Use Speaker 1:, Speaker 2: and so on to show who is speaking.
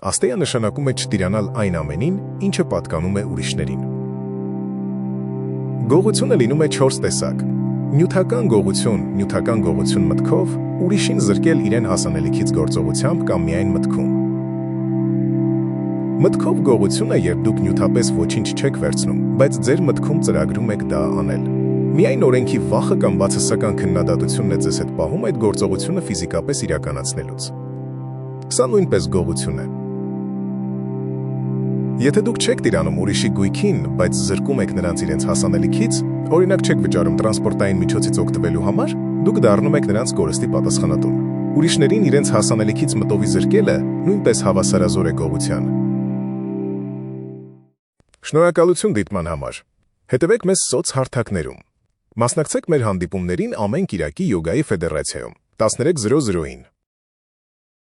Speaker 1: Աստեյը նշանակում է չտիրանալ այն ամենին, ինչը պատկանում է ուրիշներին։ Գողությունը լինում է 4 տեսակ. նյութական գողություն մտքով, ուրիշին զրկել իրեն հասանելիքից գործողությամբ կամ միայն մտքում։ Մտքով գողությունը, երբ դուք նյութապես ոչինչ չեք վերցնում, բայց ձեր մտքում ծրագրում եք դա անել։ Միայն օրենքի վախը կամ բացասական քննադատությունն է ձեզ հետ պահում այդ գործողությունը ֆիզիկապես իրականացնելուց։ Սա նույնպես գողություն է։ Եթե դուք չեք տիրանում ուրիշի գույքին, բայց զրկում եք նրանց իրենց հասանելիքից, օրինակ չեք վճարում տրանսպորտային միջոցից օգտվելու համար, դուք դառնում եք նրանց կորստի պատասխանատուն։ Ուրիշներին իրենց հասանելիքից մտովի զրկելը նույնպես հավասարազոր է գողության։ Շնորհակալություն դիտման համար։ Հետևեք մեզ սոցհարթակներում։ Մասնակցեք մեր հանդիպումներին ամեն կիրակի յոգայի ֆեդերացիայում 13:00-ին։